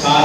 7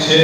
6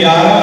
11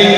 1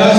10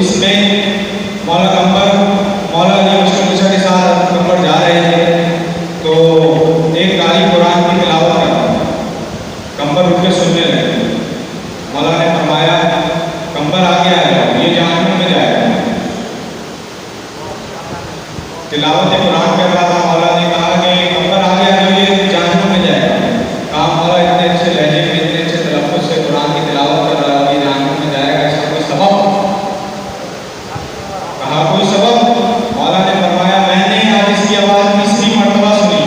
اس میں مولا علی مشکل کے ساتھ قمر جا رہے تھے تو ایک قاری قرآن کی تلاوت کر رہا تھا، قمر اٹھ کے سننے لگے۔ مولا نے فرمایا قمر آگے آ جاؤ، یہ جہنم میں جائے گا۔ تلاوت قرآن کر رہا تھا، مولا نے کہا کہ قمر آگے آ جاؤ، یہ جہنم میں جائے گا۔ کہا مولا اتنے اچھے لہجے میں اتنے اچھے تلفظ سے قرآن کی تلاوت کر رہا ہے، یہ جہنم میں جائے گا، اس کا کوئی سبب؟ کہا کوئی سبب؟ مولا نے فرمایا میں نے آج اس کی آواز تیسری مرتبہ سنی۔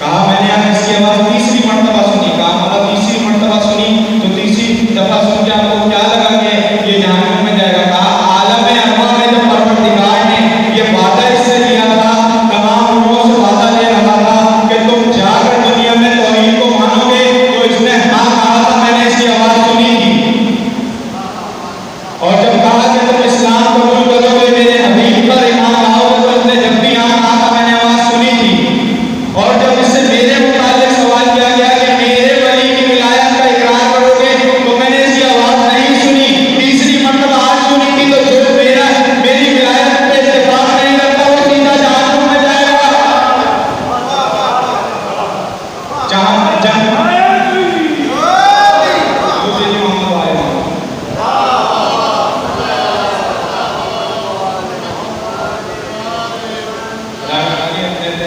کہا میں نے آج اس کی آواز تیسری مرتبہ سنی۔ کہا مولا تیسری مرتبہ سنی تو تیسری دفعہ سن کے آپ کو کیا لگا کہ یہ جہنم میں جائے گا؟ کہا عالم ارواح میں جب پروردگار نے یہ وعدہ اس سے لیا تھا، تمام روحوں سے وعدہ لے رہا تھا کہ تم جا کر دنیا میں توحید کو مانو گے، تو اس نے ہاں کہا تھا، میں نے اس کی آواز سنی تھی۔ اور جب کہا کہ تم اسلام قبول کرو گے، میرے حبیب پر ایمان لاؤ گے، تو اس نے جب بھی ہاں کہا تھا، میں نے آواز سنی تھی۔ اور جب اس سے میرے متعلق سوال کیا گیا کہ میرے ولی کی ولایت کا اقرار کرو گے، تو میں نے اس کی آواز نہیں سنی، تیسری مرتبہ آج سنی تھی۔ تو جو میری ولایت پہ اتفاق نہیں کرتا وہ سیدھا جہنم میں جائے گا۔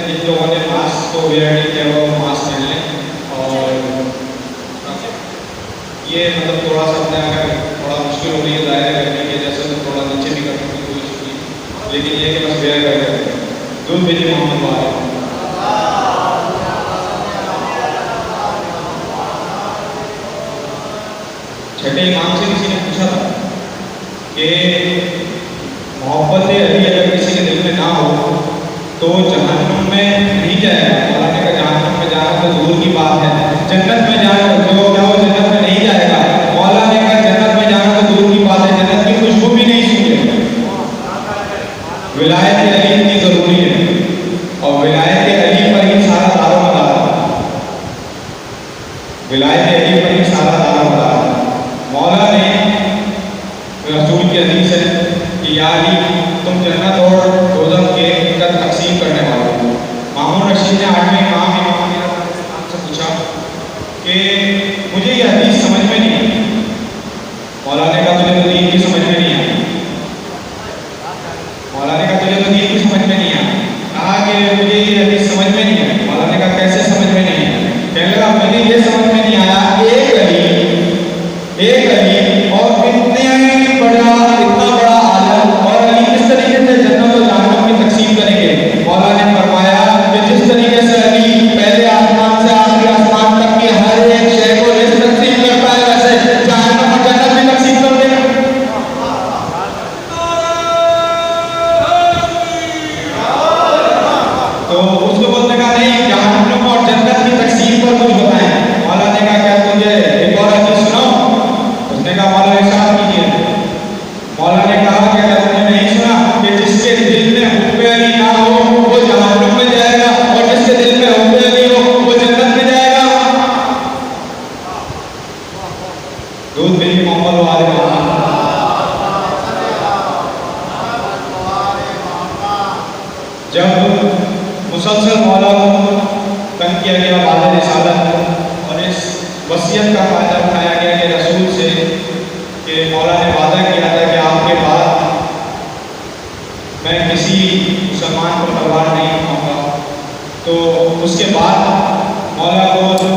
جن لوگوں نے ماسک کو ویئر نہیں کیا وہ ماسک پہن لیں۔ اور یہ مطلب تھوڑا سا اپنے اگر تھوڑا مشکل ہو رہی ہے ظاہر کرنے کی، جیسے تو تھوڑا نیچے بھی کرنے کی کوشش کی، لیکن یہ کہ بس ویئر کر کے دودھ بھیجیے محمد والے۔ چھٹے امام سے کسی نے پوچھا تھا کہ محبت علی اگر کسی کے دل میں نہ ہو تو جہنم میں نہیں جائے گا۔ مولا نے کہا جہنم میں جانا تو دور کی بات ہے، جنت میں جانا جو کیا وہ جنت میں نہیں جائے گا۔ مولا نے کہا جنت میں جانا تو دور کی بات ہے، جنت کی خوشبو بھی نہیں سونگے۔ ولایت علی اتنی ضروری ہے، اور ولایت علی پر ہی سارا دار و مدار ہے۔ ولایت علی پر ہی سارا دار و مدار ہے۔ مولا نے رسول کی حدیث ہے کہ یا علی تم جنت اور دوزخ کے تقسیم کرنے والے ہو۔ مامون رشید نے 8ویں امام سے پوچھا کہ مجھے یہ حدیث سمجھ میں نہیں آئی۔ مولا نے کہا تجھے تو دین کی سمجھ میں نہیں آئی۔ مولا نے کہا تجھے تو دین کی سمجھ میں نہیں آئی۔ کہا کہ مجھے یہ حدیث سمجھ میں نہیں آئی۔ مولا نے کہا کیسے سمجھ میں نہیں آئی؟ کہنے لگا مجھے یہ سمجھ میں نہیں آیا ایک علی اور اتنا بڑا عالم اور علی کس طریقے سے جنت و جہنم کی تقسیم کریں گے؟ مولا نے فرمایا کہ جس طریقے سے علی پہلے آسمان سے آخری آسمان تک کی ہر ایک شے کو تقسیم کرتا ہے، ویسے جہنم اور جنت بھی تقسیم کر دے گا۔ تو اس کو بولنے کا نہیں، جہنم اور جنت کی تقسیم پر کچھ بتائیں۔ مولا نے کہا کیا تجھے ایک اور حدیث سناؤں؟ اس نے کہا مولا ارشاد کیجیے۔ مولا نے کہا کہ اگر تم نے نہیں سنا کہ جس کے دل میں حب علی نہ ہو وہ جہنم میں جائے گا، اور جس کے دل میں حب علی ہو وہ جنت میں جائے گا۔ دودھ بھیجیے محمد والے محمد۔ جب مسلسل مولا کو تنگ کیا گیا بعد رسالت اور اس وصیت کا فائدہ اٹھایا گیا کہ رسول سے کہ مولا نے وعدہ کیا تھا کہ آپ کے بعد میں کسی مسلمان کو تلوار نہیں اٹھاؤں گا، تو اس کے بعد مولا کو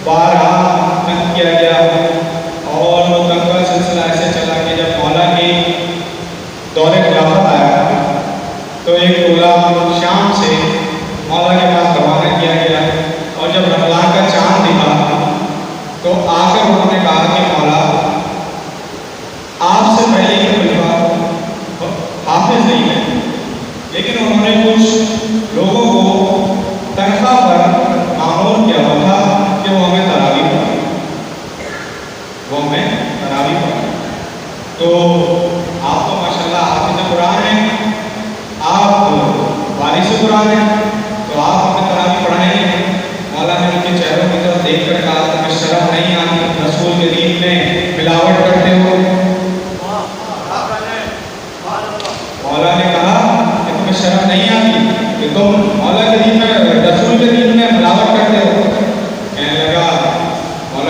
بارہا تنگ کیا گیا، اور وہ تنگ کا سلسلہ ایسے چلا کہ جب مولا کی دور خلافت آیا تو ایک ٹولہ شام سے مولا کے پاس روانہ کیا گیا، اور جب رمضان کا چاند دکھا تو آ کر انہوں نے کہا کہ مولا آپ سے پہلے کے خلیفہ حافظ نہیں ہے، لیکن انہوں نے کچھ لوگوں کو تنخواہ پر معمور کیا ہوا تھا کہ وہ ہمیں تراویح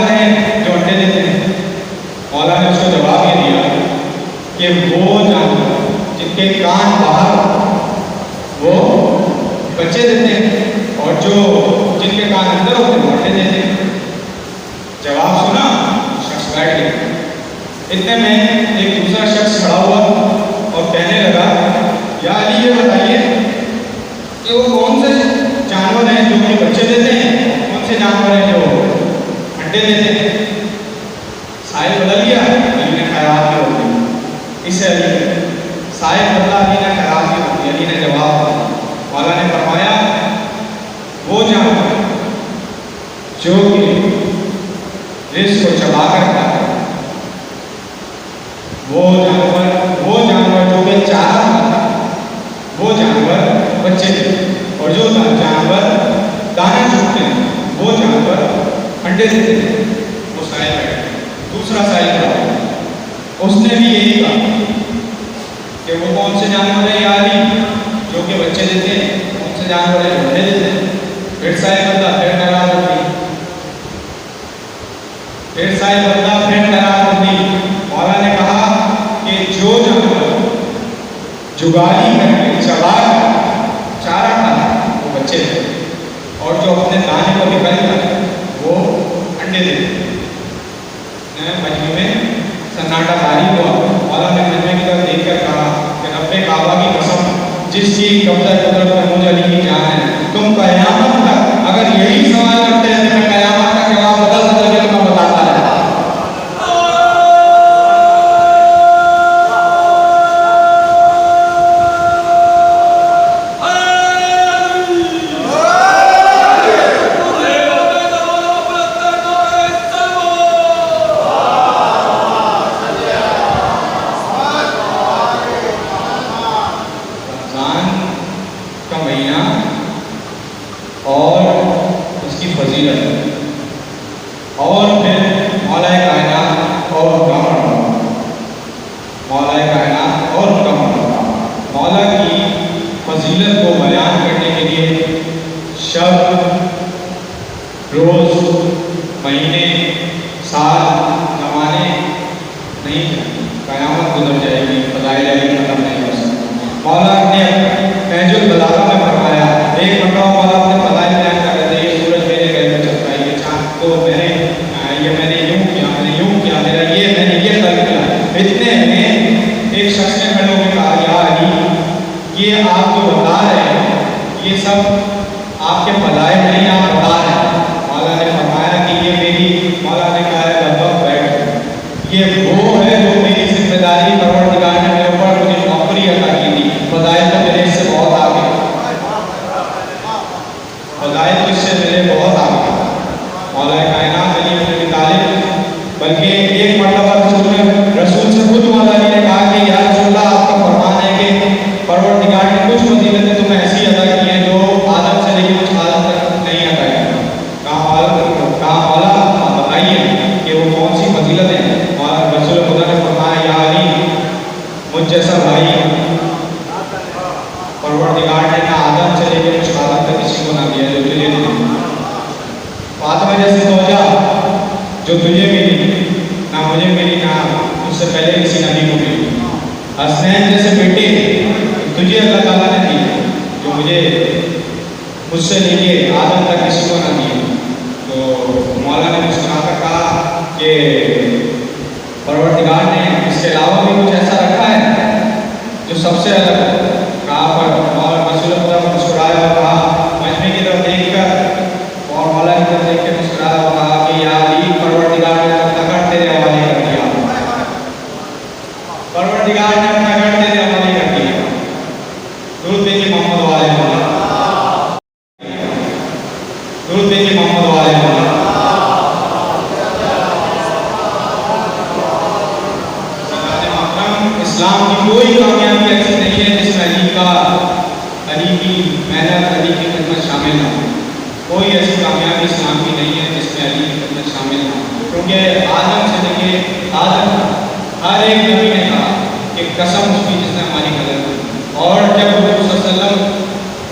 جانور ہیں جو انڈے دیتے ہیں؟ مولا نے اس کو جواب یہ دیا کہ وہ جانور جن کے کان باہر وہ بچے دیتے ہیں، اور جو جن کے کان اندر ہوتے ہیں وہ انڈے دیتے ہیں۔ جواب سنا، شخص بیٹھ گیا۔ اتنے میں ایک دوسرا شخص کھڑا ہوا اور کہنے لگا، یا علی یہ بتائیے کہ وہ کون سے جانور ہیں جو کہ بچے دیتے ہیں، کون سے جانور ہیں جو انڈے دیتے ہیں؟ سائل بدل گیا، علی نے خیرات کی ہوتی اسے علی نے سائل بدلا، علی نے خیرات کی ہوتی، علی نے جواب دیا۔ مولا نے فرمایا وہ جانور جو کہ رزق کو چبا کر کھاتا ہے، وہ جانور جو کہ چارہ کھاتا ہے، وہ جانور بچے دیتے ہیں، اور جو جانور دانا چگتے ہیں وہ جانور انڈے دیتے ہیں۔ وہ سائل بیٹھ گیا۔ دوسرا سائل کھڑا، اس نے بھی یہی کہا کہ وہ کون سے جانور ہیں یا علی جو کہ بچے دیتے ہیں، کون سے جانور ہیں جو انڈے دیتے ہیں؟ پھر سائل بدلا، پھر خیرات ہوتی، پھر سائل بدلا، پھر خیرات ہوتی۔ مولا نے کہا کہ جو جانور جگالی کر کے چبا کر چارہ کھاتا ہے وہ بچے دیتے ہیں، اور جو اپنے دانے کو نکلتا ہے وہ انڈے دیتے ہیں۔ مجمع میں سناٹا طاری ہوا۔ مولا نے مجمع کی طرف دیکھ کر کہا کہ رب کعبہ کی قسم جس کی قبضہ قدرت میں مجھے علی کی جان ہے، تم قیامت تک اگر یہی سوال کرتے ہیں تو میں قیامت کا جواب بدل بدل کے تمہیں بتاتا رہتا۔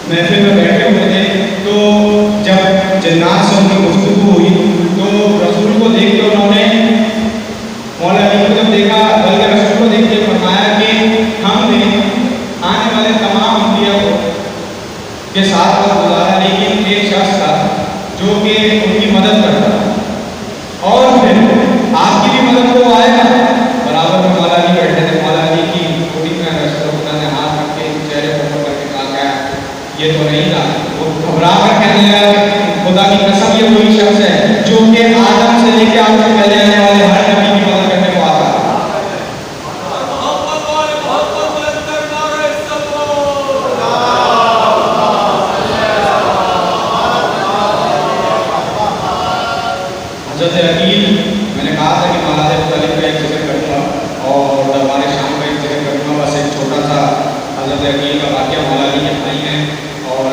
محفل میں بیٹھے ہوئے تھے تو جب جنات سے ان کی گفتگو ہوئی تو رسول کو دیکھ حضرت عقیل، میں نے کہا تھا کہ مولاد ابو طالب کا ایک ذکر کروں گا اور دربار شام کا ایک ذکر کروں گا. بس ایک چھوٹا سا حضرت عقیل کا واقعہ. مولا علی کے بھائی ہیں اور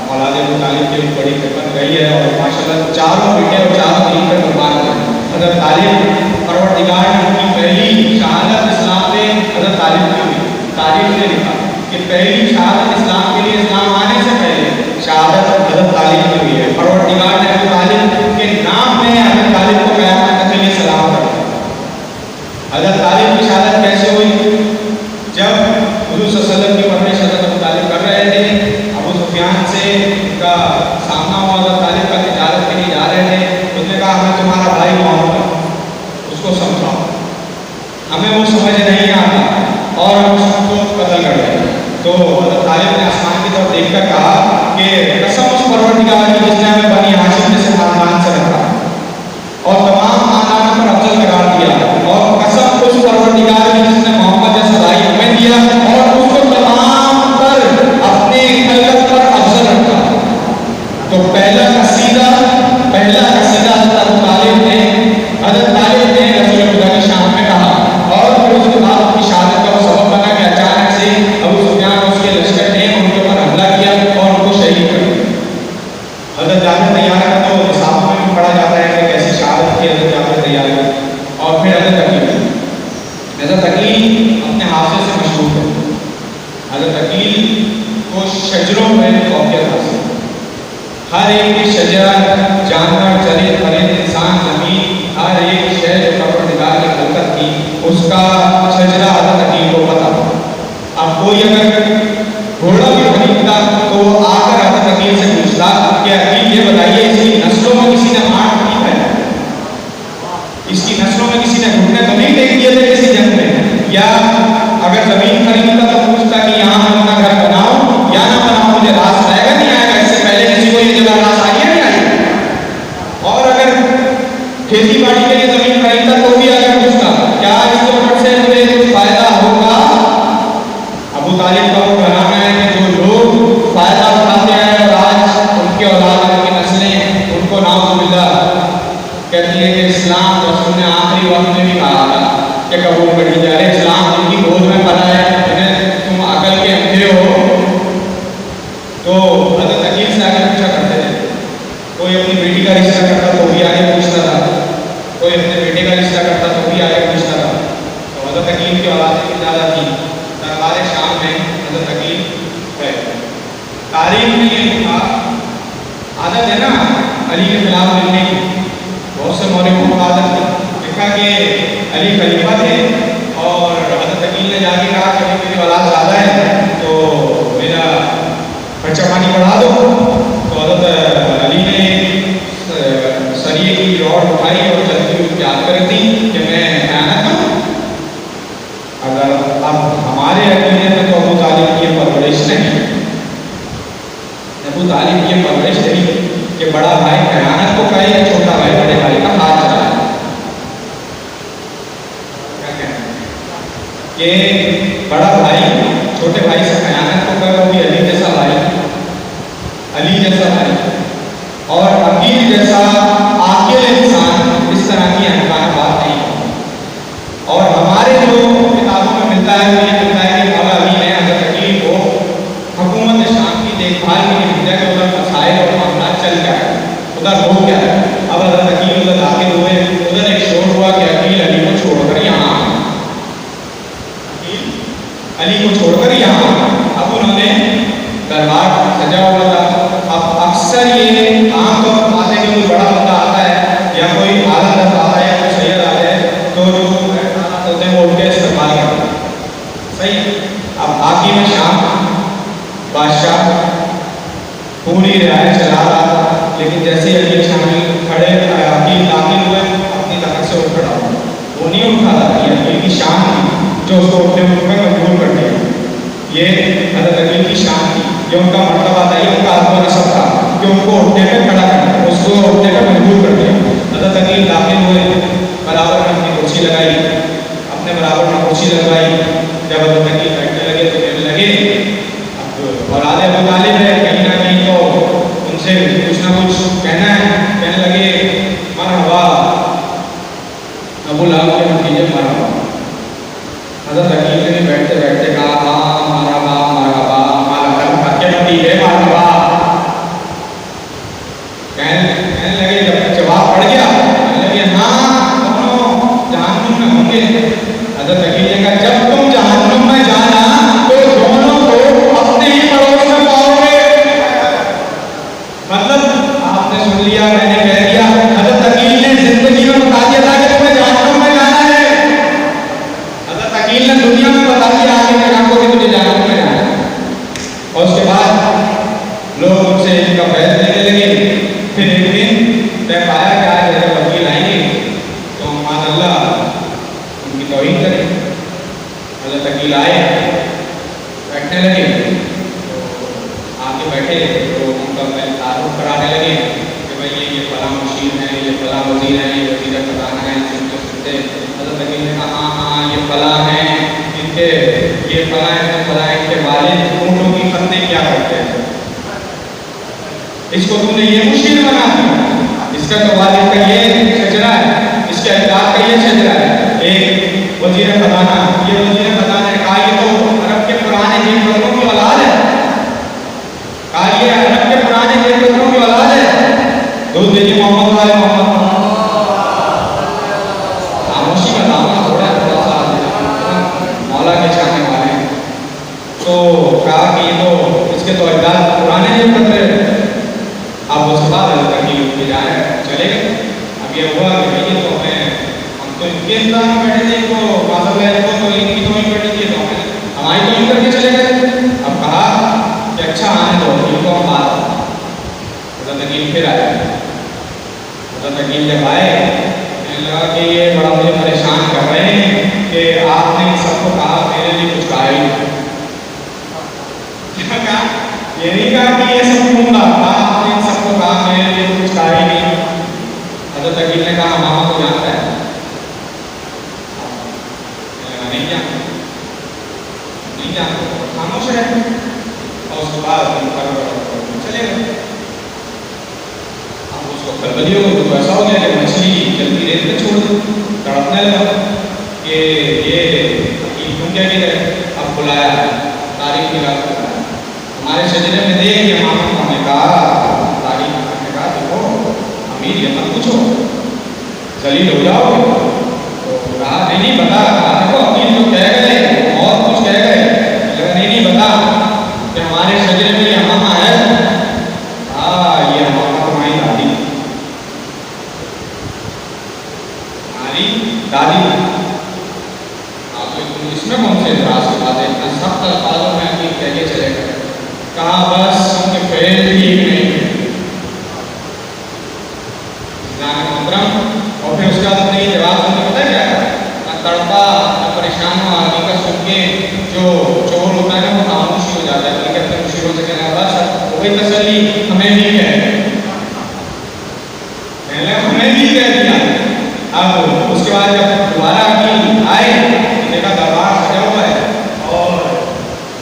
مولاد ابو طالب کی بڑی خدمت رہی ہے اور ماشاء اللہ چاروں بیٹے اور چاروں دین پر قربان ہوئے. حضرت طالب پروردگار نے کی پہلی شہادت اسلام میں حضرت طالب کی ہوئی. تاریخ نے لکھا کہ پہلی شہادت اسلام کے لیے اسلام آنے سے پہلے شہادت حضرت طالب کی ہوئی ہے. پروردگار نے ابو طالب کے نام میں حضرت طالب کو قیامت تک کے لیے سلام کر دیا. حضرت طالب کی شہادت کیسے ہوئی؟ جب حضور صلی اللہ علیہ وسلم کی پرورش حضرت ابو طالب کر رہے تھے، ابو سفیان سے ان کا سامنا ہوا. حضرت طالب کا تجارت کے لیے جا رہے تھے. اس نے کہا ہمیں تمہارا بھائی محمد، اس کو سمجھاؤ، ہمیں وہ سمجھ نہیں آتا اور ہم اس کو قتل کر دیں. تو حضرت طالب نے آسمان کی طرف دیکھ کر کہا کہ قسم اس پروردگار کی جس نے ہمیں بنی ہاشم جیسے خاندان سے رکھا اور تمام خاندانوں پر افضل قرار دیا، اور قسم اس پروردگار کی جس نے محمد جیسا بھائی ہمیں دیا اور اس کو تمام پر اپنے خلقت پر افضل رکھا. تو پہلا قصیدہ حضرت ابو طالب نے رسول خدا کی شان میں کہا اور پھر اس کے بعد اپنی شہادت کا وہ سبب بنا کہ اچانک سے ابو سفیان اور اس کے لشکر نے ان کے اوپر حملہ کیا اور ان کو شہید کر دیا. حضرت جابر تیار کا تو صحابہ میں بھی پڑھا جاتا ہے کہ کیسی شہادت کی حضرت جابر تیار کا. اور پھر حضرت عقیل اپنے حافظ سے مشہور ہے. حضرت عقیل کو شجروں میں فوقیت حاصل، ہر ایک شجرہ، جانور، چرند، پرند، انسان، زمین، ہر ایک شے جو پروردگار کی خلقت کی اس کا شجرہ حضرت عقیل کو پتہ. اب کوئی اگر گھوڑا بھی خریدتا تو وہ آ کر حضرت عقیل سے پوچھتا کہ عقیل یہ بتائیے اس کی نسلوں میں کسی نے مار نہیں ہے، اس کی نسلوں میں کسی نے گھٹنے تو نہیں ٹیک دیے تھے کسی جنگ میں؟ یا اگر زمین خریدتا تو پوچھتا کہ یہاں میں اپنا گھر بناؤں یا نہ بناؤں، مجھے راس آئے گا نہیں آئے گا، اس سے پہلے کسی کو یہ جگہ راس آئی ہے نہیں آئی؟ اور اگر کھیتی باڑی کے لیے زمین خریدتا تو بھی اگر پوچھتا کیا اس کے اوپر سے مجھے کچھ فائدہ ہوگا؟ ابو طالب کا وہ کہنا ہے کہ جو لوگ فائدہ اٹھاتے ہیں اور آج ان کے اولاد، ان کی نسلیں ان کو نعوذ باللہ کہتی ہے کہ اسلام رسول نے آخری وقت میں بھی کہا تھا کہ قبول کر لی جائے. اسلام ان کی گود میں پڑا ہے، انہیں تم عقل کے اندھے ہو. تو حضرت عقیل سے آگے پوچھا کرتے تھے. کوئی اپنی بیٹی کا رشتہ کرتا تو بھی آگے پوچھتا تھا، کوئی اپنے بیٹے کا رشتہ کرتا تو بھی آگے پوچھتا تھا. تو حضرت عقیل کی اولاد کی زیادہ تھی. دربار شام میں حضرت عقیل ہے. تاریخ میں یہ لکھا، عادت ہے نا علی کے خلاف لکھنے کی، بہت سے مورخوں کو عادت تھی، لکھا کہ علی خلیفہ تھے اور حضرت عقیل نے جا کے کہا کہ میری اولاد زیادہ ہے تو میرا خرچہ پانی بڑھا دو. تو حضرت علی نے سریے کی روڈ اٹھائی اور چلتی ہوئی یاد کر دی کہ میں خیانت کروں. اگر اب ہمارے عقیدے میں تو ابو طالب کی پرورش نہیں، ابو طالب کی پرورش نہیں کہ بڑا بھائی خیانت کو کہے یا چھوٹا بھائی بڑے بھائی کا ہاتھ چلائے. کہ بڑا بھائی چھوٹے بھائی سے خیانت کو کہے، وہ بھی علی جیسا بھائی، علی جیسا بھائی اور عقیل جیسا عاقل انسان اس طرح کی احکام بات نہیں ہے. اور ہمارے جو کتابوں میں ملتا ہے وہ یہ ملتا ہے کہ مولا علی نے حضرت عقیل کو حکومت شام کی دیکھ بھال کے لیے بھیجا کہ ادھر مسائل اور معاملات چل کیا ہے، ادھر ہو کیا ہے. اب حضرت عقیل ادھر داخل ہوئے، ادھر ایک شور ہوا کہ عقیل علی کو چھوڑ کر یہاں آئے، علی کو چھوڑ کر یہاں آئے. اب انہوں نے دربار سجا ہوا تھا. اب اکثر یہ عام طور پر آتے کہ کوئی بڑا بندہ آتا ہے یا کوئی اعلیٰ حضرت آتا ہے یا کوئی سید آ جائے تو جو ہوتے ہیں وہ اٹھ کے استقبال کرتے ہیں. صحیح. اب حاکم شام بادشاہ پوری رعایت چلا رہا تھا، لیکن جیسے علی شامل کھڑے عقیل داخل ہوئے اپنی طرف سے اٹھ کھڑا ہوا. وہ نہیں اٹھا تھا، یہ عقیل کی شان تھی جو اس کو اٹھنے میں مجبور کر دیا. یہ حضرت عقیل کی شان تھی، یہ ان کا مرتبہ تھا، یہ ان کا عزم و نصب تھا کہ ان کو اٹھنے پہ کھڑا کرنا، اس کو اٹھنے پہ مجبور کر دیا. حضرت عقیل داخل ہوئے، برابر میں اپنی کرسی لگائی، اپنے برابر میں کرسی لگوائی. جب حضرت عقیل بیٹھنے لگے تو کہنے لگے اب اولاد ابو طالب ہے، کہیں نہ کہیں تو ان سے کچھ نہ کچھ کہنا ہے. کہنے لگے مرحبا یہ فلاں کے والد اونٹوں کی خدمت کیا کرتے ہیں، اس کو تم نے یہ مشیر بنا دیا، اس کا تو والد کا یہ شجرا ہے، اس کے اجداد کا یہ شجرا ہے۔ ایک وزیر خزانہ، یہ وزیر خزانہ نے کہا یہ تو عرب کے پرانے جیب بدروں کی اولاد ہے، کہا یہ عرب کے پرانے جیب بدروں کی اولاد ہے، دودھ دیجیے محمد والے محمد، خاموشی کا دامن تھوڑا سا مولا کے چاہنے والے ہیں۔ تو کہا کہ یہ تو اس کے تو اجداد پرانے جیب بدر، اب اس کے بعد اللہ کی اٹھ جا رہے ہیں، چلے گئے۔ اب یہ ہوا کہ بھئی تو ہم تو ان کے انتظار میں بیٹھے تھے، ان کو معذر اللہ کو تو ان کی تو ہی بیٹھی تھی، تو ہماری تو ہی کر کے چلے گئے۔ اب کہا کہ اچھا آنے دو، ان کو ہم بات، حضرت عقیل پھر آئے، حضرت عقیل جب آئے کہنے لگا کہ یہ بڑا مجھے پریشان کر رہے ہیں کہ آپ نے سب کو کہا، میرے لیے کچھ کہا ہی نہیں۔ کیا کہا؟ یہ نہیں کہا کہ یہ سب کیوں کہا، آپ نے سب کو کہا میرے لیے کچھ کہا ہی نہیں۔ حضرت عقیل نے کہا ماما کو جانتا ہے؟ نہیں جانتا، نہیں جانتا، خاموش رہے۔ اور اس کے بعد چلے گئے۔ اب اس کو کھلبلی ہو گئی، تو ایسا ہو گیا کہ مچھلی جلدی ریت میں چھوڑ دی، تڑپنے لگا کہ یہ عقیل کیوں کیا گئے۔ اب بلایا، تاریخ کی رات بلایا، ہمارے شجرے میں دیکھ کے ماما کو ہم نے کہا، تاریخ نے کہا دیکھو امیر یہ مت پوچھو، ذلیل ہو جاؤ گے۔ تو کہا نہیں بتا، دیکھو عقیل تو کہہ گئے، بہت کچھ کہہ گئے، لیکن نہیں بتا کہ ہمارے شجرے میں یہ ماما ہے۔ ہاں یہ ماما تمہاری دادی، ہماری دادی۔ آپ اس میں کون سے اعتراض کی بات ہے، اتنا سخت الفاظوں میں عقیل کہہ کے چلے گئے۔ کہا بس ان کے فعل ٹھیک نہیں ہے، اور پھر اس کے بعد اپنے یہ جواب سن کے پتہ ہے کیا ہے، نہ تڑپا نہ پریشان ہوا، حقیقت سن کے جو چور ہوتا ہے نا وہ خاموش ہو جاتا ہے، بلکہ اپنے مشیروں سے کہنا بس وہی تسلی ہمیں بھی ہے، ہمیں بھی کہہ دیا۔ اب اس کے بعد جب دوبارہ عقیل آئے دیکھا دربار سجا ہوا ہے اور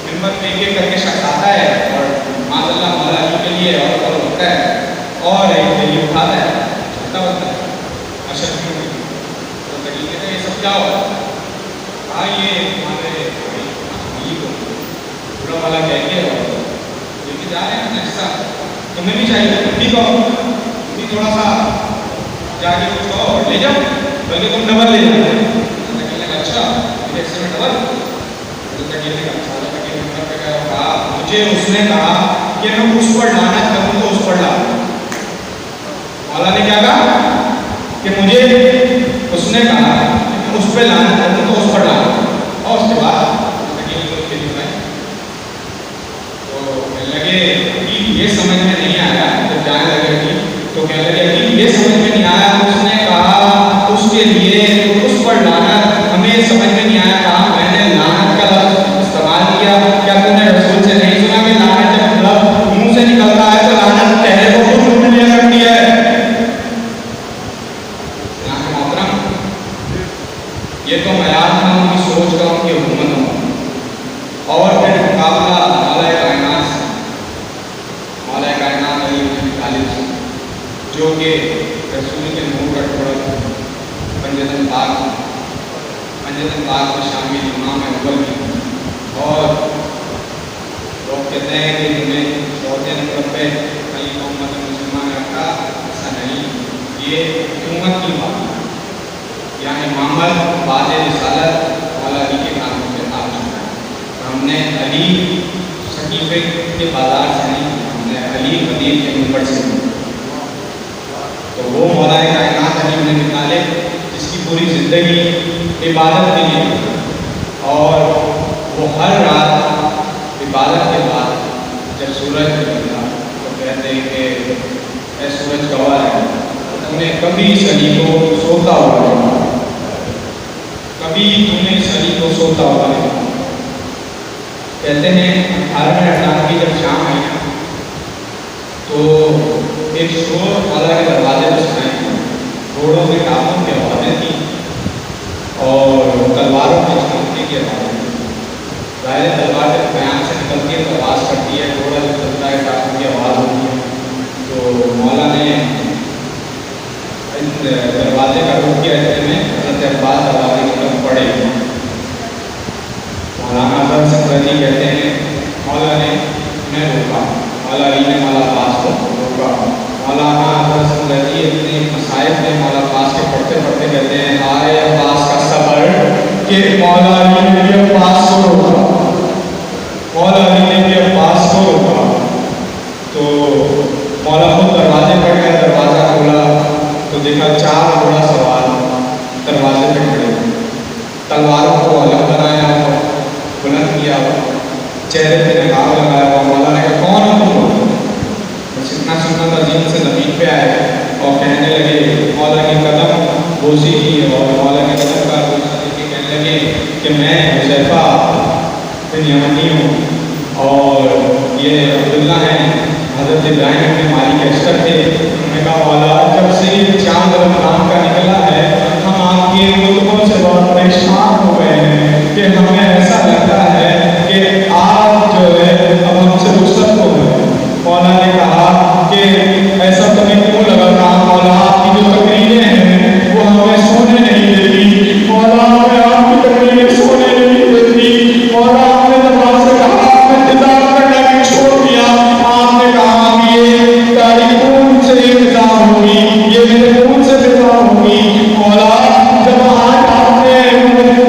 منبر پہ ایک ایک کر کے شخص آتا ہے اور معاذ اللہ مولا علی کے لیے اور ہوتا ہے اور ایک دلی اٹھاتا ہے، چھوٹا ہوتا ہے اشرف کیوں نہیں، تو تقیل کہتے ہیں یہ سب کیا ہوا؟ کہا یہ ہمارے علی کو بڑا والا کہہ کے اور لے کے جا رہے ہیں حصہ، تمہیں بھی چاہیے، تم بھی کہو، تم بھی تھوڑا سا جا کے کچھ کہو اور لے جاؤ، بلکہ تم ڈبل لے جاتے ہیں۔ تقیل نے کہا اچھا میرے حصے میں ڈبل؟ تقیل نے کہا مجھے اس نے کہا کہ میں اس پر لعنت کروں تو اس پر لعنت۔ مولا نے کیا کہا کہ مجھے اس نے کہا کہ میں اس پہ لعنت کروں تو اس پر لعنت، اور اس کے بعد تقیل کو کے لیے تو کہنے لگے کہ یہ سمجھ میں نہیں آیا، جب جانے لگے تھی تو کہنے لگے کہ یہ سمجھ میں نہیں آیا، اس نے کہا اس کے لیے تو اس پر لعنت، ہمیں سمجھ میں نہیں آیا، کہا میں نے لعنت کا لفظ استعمال کیا، کیا تم نے رسول سے نہیں سنا کہ لعنت جب لفظ منہ سے نکلتا ہے تو لعنت چہرے کو خود روک لیا کرتی ہے۔ یہ تو معیار تھا ان کی سوچ کا، ان کی حکومتوں، اور پھر مقابلہ مولا کائنات سے، مولا کائنات علی بن ابی طالب سے، جو کہ رسول کے نور کا ٹکڑا، پنجتن پاک میں شامل امام اول کی، اور لوگ کہتے ہیں کہ انہیں چوتھے نمبر پہ خلیفہ امت مسلمہ نے رکھا، ایسا نہیں، یہ حکومت کی بات ہے، یعنی امامت بعد رسالت مولا علی کے ناموں پہ آ چکا ہے۔ ہم نے علی صحیفے کے بازار سے نہیں، ہم نے علی خدیب کے منبر سے نہیں۔ تو وہ مولا کائنات علی بن ابی طالب جس کی پوری زندگی عبادت کے لیے، اور وہ ہر رات عبادت کے بعد جب سورج نکلتا تو کہتے ہیں کہ اے سورج گواہ ہے، تم نے کبھی اس علی کو سوتا ہوا نہیں، کبھی تم نے اس علی کو سوتا ہوا نہیں۔ کہتے ہیں 1898 کی جب شام آئی نا تو ایک شور مولا کے دروازے پر سنائی، گھوڑوں کے ٹاپوں کی آوازیں تھیں اور تلواروں کے چمکنے کی آوازیں تھیں۔ ظاہر تلوار کے بیان سے نکلتی ہے تو آواز کرتی ہے، گھوڑا جو چلتا ہے ٹاپوں کی آواز ہوتی ہے. تو مولا نے دروازے کا رخ کیا اتنے میں حضرت عباس دروازے کی طرف پڑے. مولانا اظہر سنگھ کہتے ہیں مولا نے انہیں روکا، مولا علی نے مولا عباس کو روکا. مولانا اظہر سنگھ اپنے مصائب میں مولا عباس کے پڑھتے پڑھتے کہتے ہیں آئے عباس کا صبر کہ مولا علی نے بھی عباس کو روکا، مولا علی نے بھی عباس کو روکا. تو مولا خود دروازے پر گئے، دروازہ کھولا تو دیکھا 4 گھوڑا سوار دروازے پہ کھڑے، تلواروں کو الگ بنایا ہوا، بلند کیا ہوا، چہرے پہ نقاب لگایا ہوا. مولا نے کہا کون ہو تم؟ بس اتنا سننا تھا، جن سے زمین پہ آئے اور کہنے لگے مولا کی قدم بوسی کی اور مولا کے قدم کا بوسا دے کے کہنے لگے کہ میں حذیفہ بن یمنی ہوں اور یہ عبداللہ ہیں، حضرت ابراہیم کے مالی کے اشتر تھے. انہوں نے کہا مولا جب سے یہ چاند رمضان کا نکلا ہے ہم آپ کے ملکوں سے بہت پریشان ہو گئے ہیں کہ ہمیں ایسا لگتا ہے کہ آپ جو ہے اب ہم سے رخصت ہو گئے. مولا نے کہا کہ ایسا تمہیں کیوں لگا تھا؟ مولا آپ کی جو تقریریں ہیں وہ ہمیں سونے نہیں دیتی، مولا ہمیں آپ کی تقریریں سونے نہیں دیتی. مولا آپ نے جب آپ سے کہا آپ نے انتظار کرنا بھی چھوڑ دیا، آپ نے کہا کہ یہ تاریخ خون سے انتظام ہوگی، یہ میرے خون سے انتظام ہوگی. مولا جب آج آپ نے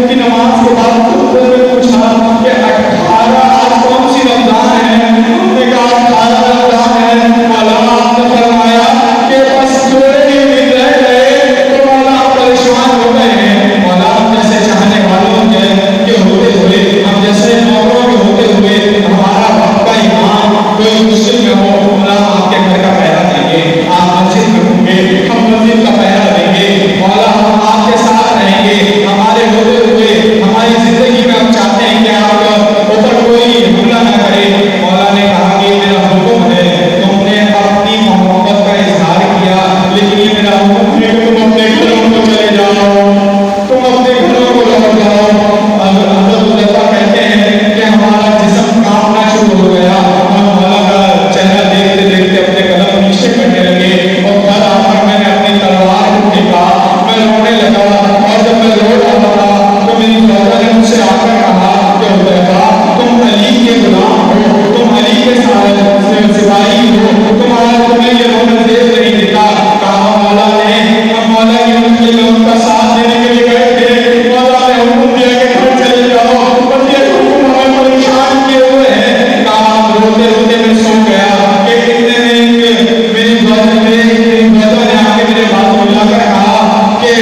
کی نماز کے بعد خطبے میں پوچھا کہ 18 آج کون سی رمضان ہے، ہم نے کہا 18 رمضان ہے. مولا آپ نے فرمایا کہ بس تھوڑے ہی دن رہ گئے تو مولا آپ پریشان ہو گئے ہیں. مولا ہم جیسے چاہنے والوں کے ہوتے ہوئے، ہم جیسے نوکروں کے ہوتے ہوئے ہمارا وقت کا ایمان کوئی مشکل میں ہو، مولا آپ کے گھر کا پہرا دیں گے، آپ مسجد میں ہوں گے، ہم مسجد کا پہرا دیں گے. مولا ہم آپ کے ساتھ رہیں گے، ہمارے ہوتے ہوئے ہماری زندگی میں ہم چاہتے ہیں کہ آپ اوپر کوئی حملہ نہ کرے. مولا نے کہا کہ میرا حکم ہے، تم نے اپنی محبت کا اظہار کیا لیکن یہ میرا حکم ہے کہ تم اپنے گھروں کو چلے جاؤ، تم اپنے گھروں کو لوٹ جاؤ. حضرت حذیفہ کہتے ہیں کہ ہمارا جسم کانپنا شروع ہو گیا، ہم مولا کا چہرہ دیکھتے دیکھتے اپنے قدم نیچے کرنے لگے اور گھر آ کر میں نے اپنی تلوار کو پھینکا، میں رونے لگا. اور جب میں رو رہا تھا تو میری زوجہ نے مجھ سے آ کر کہا کہ حذیفہ تم علی کے غلام ہو، تم علی کے سپاہی ہو، تمہیں یہ رونا دیکھ نہیں دیتا. کہا مولا نے ہم مولا کی منزل میں ان کا ساتھ دینے کے لیے گئے تھے، مولا نے حکم دیا کہ گھر چلے جاؤ، بس یہ حکم ہمیں پریشان کیے ہوئے ہیں. کہا روتے روتے میں سو گیا کہ اتنے میں میری زوجہ نے آ کے میرے بات کو لا کر کہا کہ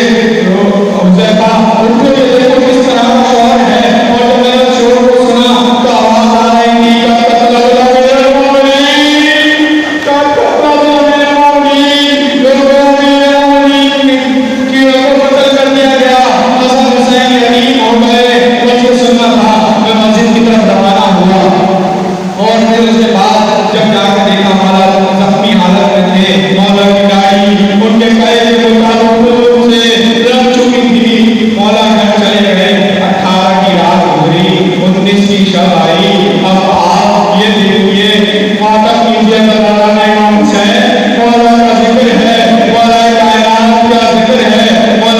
حذیفہ اٹھو، یہ دیکھو کس طرح کا شور ہے. اور جب میں نے شور کو سنا تو آواز آ رہی تھی مولا